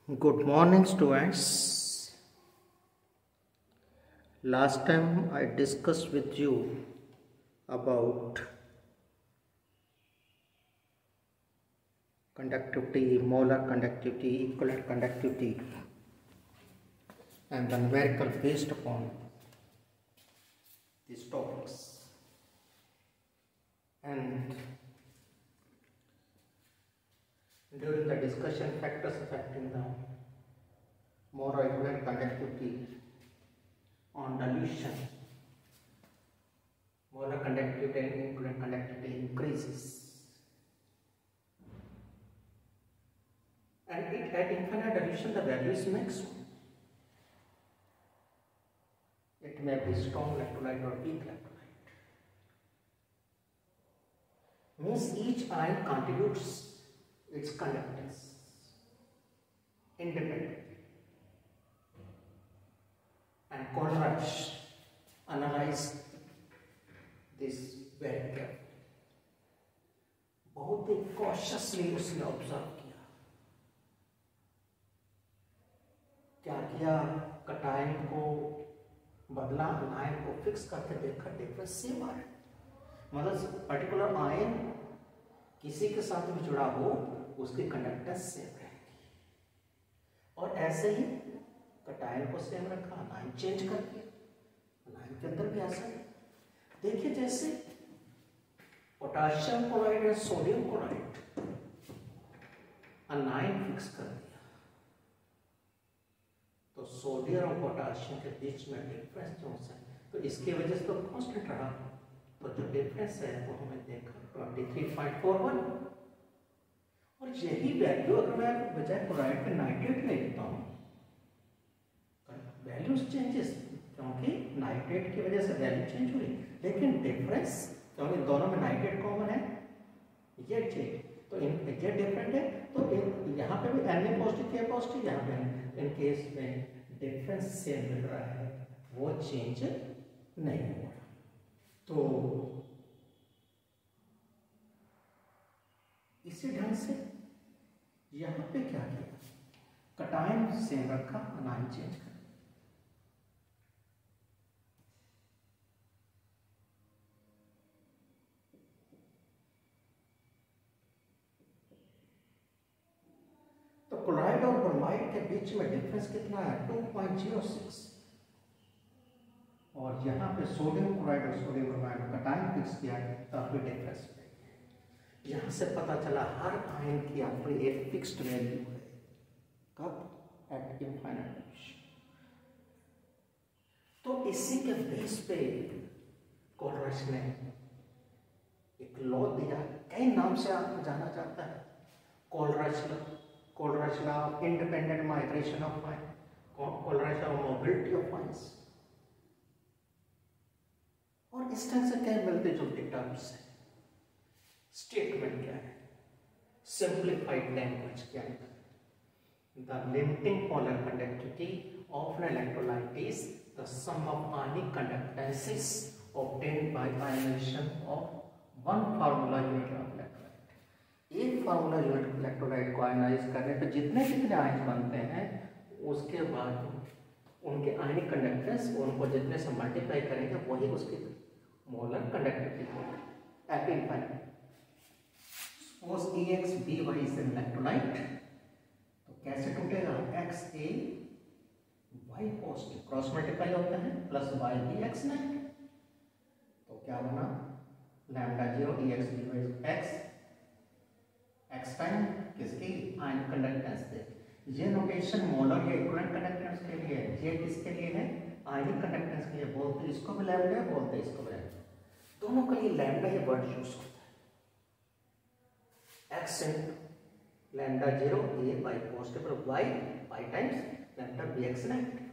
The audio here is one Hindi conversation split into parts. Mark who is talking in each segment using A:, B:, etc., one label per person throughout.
A: Good morning, students. Last time I discussed with you about conductivity, molar conductivity, equivalent conductivity, and the numerical based upon these topics. And during the discussion, factors affecting the molar equivalent conductivity on dilution, molar conductivity and equivalent conductivity increases. And at infinite dilution, the value is maximum. It may be strong electrolyte or weak electrolyte. Means each ion contributes its conductance independently. And Coleridge analyzed this very carefully. बहुत ही cautiously उसने ऑब्जर्व किया. क्या किया? कटायन को बदला, आयन को फिक्स करके देखा, डिफरेंस सेम आ रहा है. मतलब पर्टिकुलर आयन किसी के साथ भी जुड़ा हो, उसकी कंडक्टेंस सेम रहेगी. और ऐसे ही कटायन को सेम रखा, आयन चेंज कर दिया. आयन के अंदर भी ऐसा है. देखिए जैसे पोटाशियम क्लोराइड और सोडियम क्लोराइड आयन फिक्स कर दिया, तो सोडियम और पोटाशियम के बीच में डिफरेंस जो है, तो इसकी वजह से तो कांस्टेंट रहा. तो जो डिफरेंस है वो हमें देखा 23.41. और यही वैल्यू अगर मैं बजाय क्लोराइड के नाइट्रेट में लिखता हूँ, वैल्यूज चेंजेस, क्योंकि नाइट्रेट की वजह से वैल्यू चेंज हुई, लेकिन डिफरेंस क्योंकि दोनों में नाइट्रेट कॉमन है, ये चेंज, तो ये डिफरेंट है. तो यहाँ पे भी Na पॉजिटिव के पॉजिटिव, यहाँ पे इन केस में डिफरेंस सेम मिल रहा है, वो चेंज नहीं हो रहा. तो इसी ढंग से यहाँ पे क्या किया, कटायन सेम रखा, आयन चेंज कर. तो क्लोराइड और ब्रोमाइड के बीच में डिफरेंस कितना है? 2.06. और यहाँ पे सोडियम क्लोराइड और सोडियम ब्रोमाइड कटायन फिक्स किया, तब भी डिफरेंस. यहाँ से पता चला हर आयन की अपनी एक फिक्स्ड वैल्यू है. कब? At infinite dilution. तो इसी के बेस पे कोलरिज ने एक लॉ दिया, कई नाम से आपको जाना जाता है. Coleridge law of independent migration of ion, Coleridge law of mobility of ions. और इस ढंग से क्या मिलते जुलते टर्म्स है. स्टेटमेंट क्या है? सिंप्लीफाइड लैंग्वेज क्या है? The limiting polar conductivity of an electrolyte is the sum of ionic conductances obtained by ionisation of one formula unit of electrolyte. एक फार्मूला यूनिट इलेक्ट्रोलाइट को आयनाइज करने पर जितने जितने आयन बनते हैं, उसके बाद उनके आयनिक कंडक्टेंस, उनको जितने से मल्टीप्लाई करेंगे वही उसकी मोलर कंडक्टिविटी होगी eight infinite. Suppose EX BY is an electrolyte, तो कैसे टूटेगा? XA Y positive cross multiply होता है, प्लस Y भी X नेगेटिव, तो क्या बना? Lambda 0 EX BY X time किसकी? आयन कंडक्टेंस दे. ये नोटेशन मोलर या इक्विवेलेंट कंडक्टेंस के लिए है. ये किसके लिए है? आयनिक कंडक्टेंस के लिए. बोलते इसको भी लैम्डा, बोलते इसको भी लैम्डा. दोनों के लिए लैम्डा ये वर्ड यूज होता है. X into lambda 0 A by positive और Y times lambda BX negative.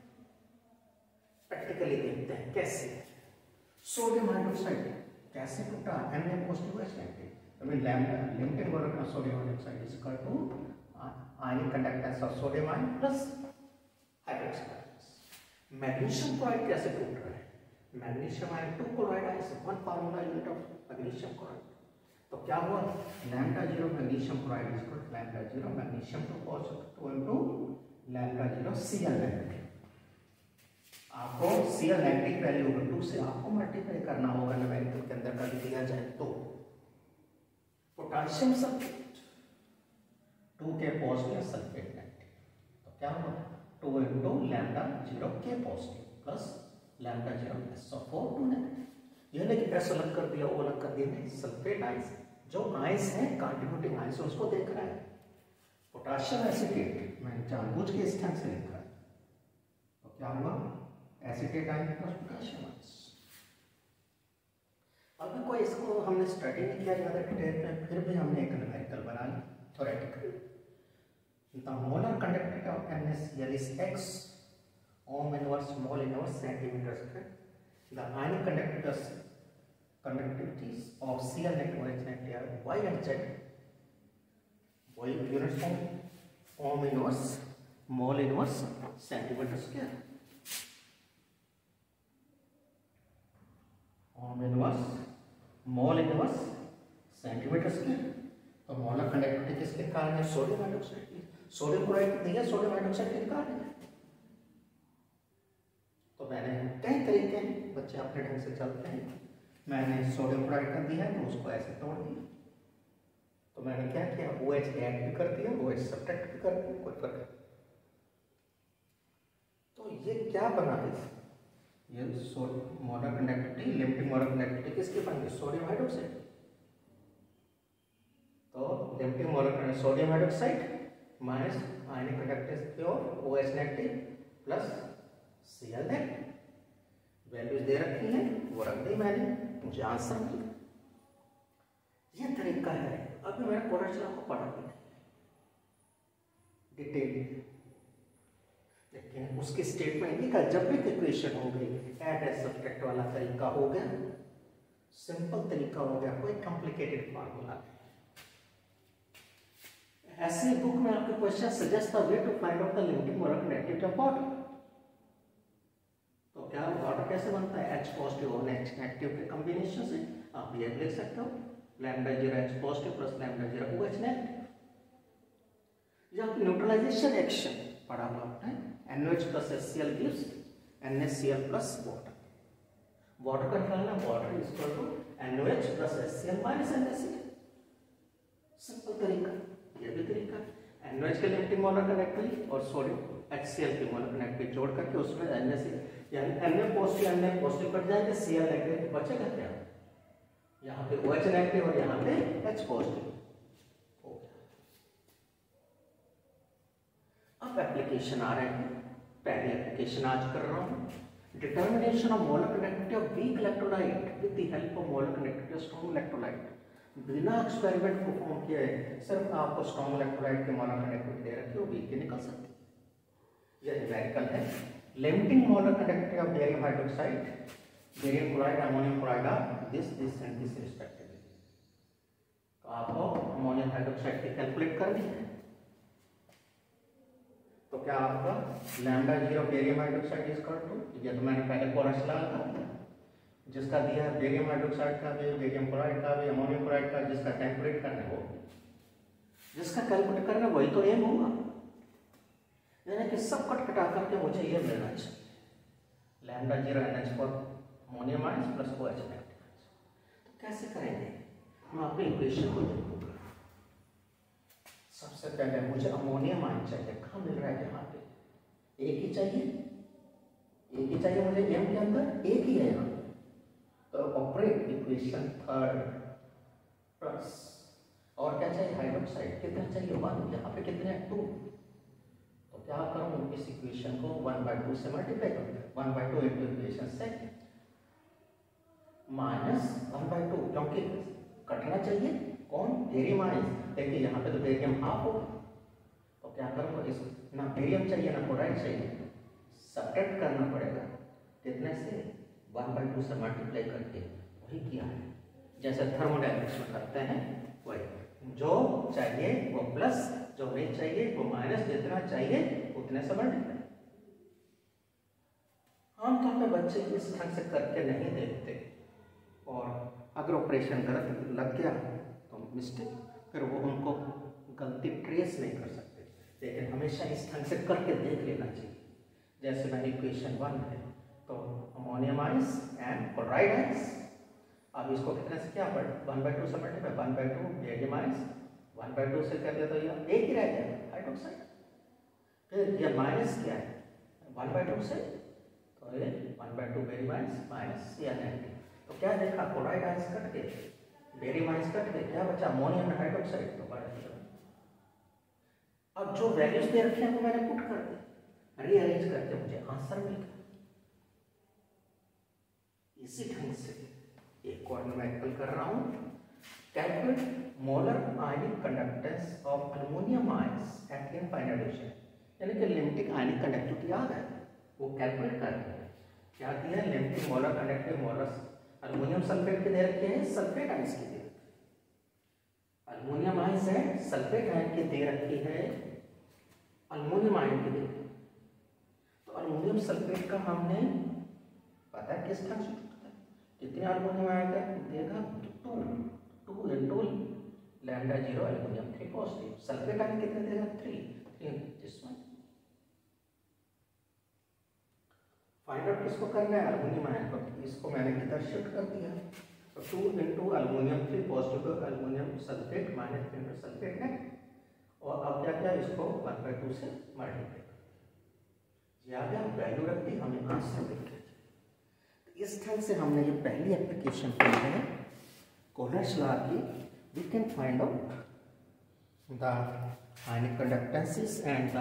A: Practically देखते हैं कैसे. सोडियम हाइड्रोक्साइड कैसे टूटा? Na positive H negative. अभी लैम्डा लिमिटिंग वर्क का sodium hydroxide is equal to ionic conductance of sodium ion plus hydroxide. Magnesium chloride कैसे टूट रहा है? Magnesium ion 2 chloride ion, one formula unit of magnesium chloride. तो क्या हुआ? Lambda 0 magnesium chloride is equal to lambda 0 magnesium 2 positive 2 into lambda zero CL negative. आपको CL नेगेटिव वैल्यू को 2 से आपको मल्टीप्लाई करना होगा न्यूमेरिकल के अंदर कर दिया जाए तो। पोटेशियम सल्फेट 2 के पॉजिटिव सल्फेट नेगेटिव, तो क्या होगा 2 इंटू लैम्डा जीरो के positive plus lambda zero SO4 2 negative. यह नहीं कि S अलग कर दिया वो अलग कर दिया, नहीं, सल्फेट आइंस जो आइंस है कंट्रीब्यूटिंग आइंस उसको देख रहा है। पोटेशियम एसीटेट मैंने जानबूझ के इस ढंग से लिखा है, तो क्या हुआ acetate ion plus potassium ions. अभी कोई इसको हमने स्टडी नहीं किया ज़्यादा डिटेल में, फिर भी हमने एक न्यूमेरिकल बना लिया theoretical. The molar conductivity of NaCl is x ohm inverse mole inverse centimeter square. The ionic conductivities of Cl net OH net are y and z. y units form ohm inverse mole inverse centimeter square. ohm inverse mole inverse centimeter square. तो मोलर कंडक्टिविटी किसके कारण है? सोडियम हाइड्रोक्साइड की। सोडियम क्लोराइड दिया, सोडियम हाइड्रोक्साइड के कारण है। तो मैंने कई तरीके हैं, बच्चे अपने ढंग से चलते हैं। मैंने सोडियम क्लोराइड कर दिया है तो उसको ऐसे तोड़ दिया, तो मैंने क्या किया OH ऐड भी कर दिया, OH सब्ट्रैक्ट भी कर दिया, कोई फर्क नहीं। तो ये क्या बना है? ये molar conductivity, limiting molar conductivity किसके बन गई? Sodium hydroxide. तो limiting molar sodium hydroxide minus ionic conductivity of OH negative plus Cl negative. Values दे रखी हैं, वो रख दी मैंने, मुझे आंसर मिला। ये तरीका है। अभी मैंने पोटेशियम को पढ़ा दिया डिटेल, लेकिन उसकी स्टेटमेंट ये का जब भी इक्वेशन हो गई ऐड एज सब्ट्रैक्ट वाला तरीका हो गया, सिंपल तरीका हो गया, कोई कॉम्प्लिकेटेड फार्मूला। ऐसे बुक में आपके question suggest the way to find out the limiting molar conductivity of water. तो क्या वाटर कैसे बनता है? H पॉजिटिव और H नेगेटिव के कॉम्बिनेशन से। आप ये लिख सकते हो lambda zero H positive plus lambda zero OH negative. या न्यूट्रलाइजेशन एक्शन पढ़ा हुआ आपने, NaOH plus HCl gives NaCl plus water. Water का निकालना, water is equal to NaOH plus HCl minus NaCl। Simple तरीका, ये भी तरीका। NaOH के लिमिटिंग मोलर कंडक्टिविटी और सोडियम HCl की मोलर कंडक्टिविटी जोड़ करके उसमें NaCl यानी Na पॉजिटिव कट जाएंगे, Cl नेगेटिव बचेगा क्या? यहाँ पे OH नेगेटिव और यहाँ पे H पॉजिटिव हो गया। अब एप्लीकेशन आ रहे हैं। पहली एप्लीकेशन आज कर रहा हूँ, determination of molar conductivity of weak electrolyte with the help of molar conductivity of strong electrolyte. बिना एक्सपेरिमेंट परफॉर्म किए सिर्फ आपको स्ट्रॉन्ग इलेक्ट्रोलाइट के मोलर कंडक्टिविटी दे रखी हो, वीक की निकल सकती। यह न्यूमेरिकल है। Limiting molar conductivity of barium hydroxide, barium chloride, ammonium chloride are this and this respectively. तो आपको अमोनियम हाइड्रोक्साइड की कैलकुलेट करनी है। तो क्या आपका lambda zero barium hydroxide is equal to, ये तो मैंने पहले कोरस लगा था, जिसका दिया है बेरियम हाइड्रोक्साइड का भी, बेरियम क्लोराइड का भी, अमोनियम क्लोराइड का, जिसका कैलकुलेट करना हो, जिसका कैलकुलेट करना वही तो एम होगा। यानी कि सब कट कटा करके मुझे ये मिलना चाहिए lambda zero NH for ammonium ions plus OH negative. तो कैसे करेंगे? मैं अपनी इक्वेशन को देखूंगा। सबसे पहले मुझे अमोनियम आयन चाहिए, कहाँ मिल रहा है? यहाँ पे एक ही चाहिए, एक ही चाहिए मुझे, एम के अंदर एक ही है यहाँ। तो ऑपरेट इक्वेशन थर्ड प्लस और क्या चाहिए? हाइड्रोक्साइड कितना चाहिए? 1। यहाँ पे कितने हैं? 2। तो क्या करूँ? इस इक्वेशन को 1/2 से मल्टीप्लाई करूँ। 1/2 इंटू इक्वेशन सेकंड माइनस 1/2, क्योंकि कटना चाहिए कौन? Barium ion. देखिए यहाँ पे तो बेरियम हाफ होगा, तो क्या करूँगा? इस ना बेरियम चाहिए ना क्लोराइड चाहिए, सब्ट्रैक्ट करना पड़ेगा। कितने से? 1/2 से मल्टीप्लाई करके। वही किया है जैसे थर्मोडायनेमिक्स में करते हैं, वही जो चाहिए वो प्लस, जो नहीं चाहिए वो माइनस, जितना चाहिए उतने से मल्टीप्लाई। आमतौर पे बच्चे इस ढंग से करके नहीं देखते, और अगर ऑपरेशन गलत लग गया तो मिस्टेक, फिर वो उनको गलती ट्रेस नहीं कर सकते। लेकिन हमेशा इस ढंग से करके देख लेना चाहिए। जैसे मैं इक्वेशन 1 है तो ammonium ions and chloride ions, अब इसको कितने से क्या पढ़ 1/2 से मल्टीप्लाई 1/2 बेरियम आइंस 1/2 से कर दे तो ये एक ही रह जाएगा हाइड्रोक्साइड। फिर ये माइनस क्या है 1/2 से, तो ये 1/2 बेरियम आइंस माइनस CN, तो क्या देखा क्लोराइड आइंस कट के बेरियम आइंस कट के क्या बचा अमोनियम हाइड्रोक्साइड, तो बड़ा दिया। अब जो वैल्यूज दे रखे हैं वो मैंने पुट कर दी, रीअरेंज करके मुझे आंसर मिल गया। इसी ढंग से एक और न्यूमेरिकल कर रहा हूं, calculate molar ionic conductance of aluminium ions eight infinite distance, यानी कि लिमिटिंग आयनिक कंडक्टिविटी याद है वो कैलकुलेट करनी है। क्या दिया है limiting molar conductive molar aluminium sulphate के दे रखे हैं, सल्फेट आयंस के दे रखे हैं, अल्युमिनियम आयंस है सल्फेट आयन के दे रखी है, अल्युमिनियम आयन के दे रखी है। तो अल्युमिनियम सल्फेट का हमने पता है किस ढंग से कितने अल्युमिनियम आएगा देगा 2 into lambda 0 aluminium 3 positive, sulphate ion कितने देगा 3 जिसमें फाइंड आउट किसको करना है अल्युमिनियम आयन को, इसको मैंने किधर शिफ्ट कर दिया, तो 2 into aluminium 3 positive aluminium sulphate minus 3 into sulphate है, और अब क्या क्या इसको 1/2 से मल्टीप्लाई कर वैल्यू रख दी, हमें आंसर दिख गया। इस ढंग से हमने ये पहली एप्लीकेशन की है कोलर्स लॉ की। We can find out the ionic conductances and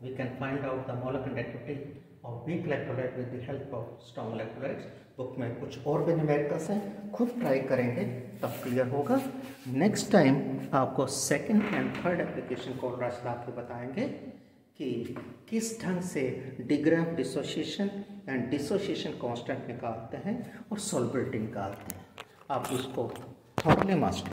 A: we can find out the molar conductivity of weak electrolyte with the help of strong electrolytes. Book में कुछ और भी न्यूमेरिकल्स हैं, खुद ट्राई करेंगे तब क्लियर होगा। नेक्स्ट टाइम आपको second and third application Kohlrausch's law के बताएंगे कि किस ढंग से degree of dissociation and dissociation constant निकालते हैं और सॉल्युबिलिटी निकालते हैं। आप इसको थॉरली मास्टर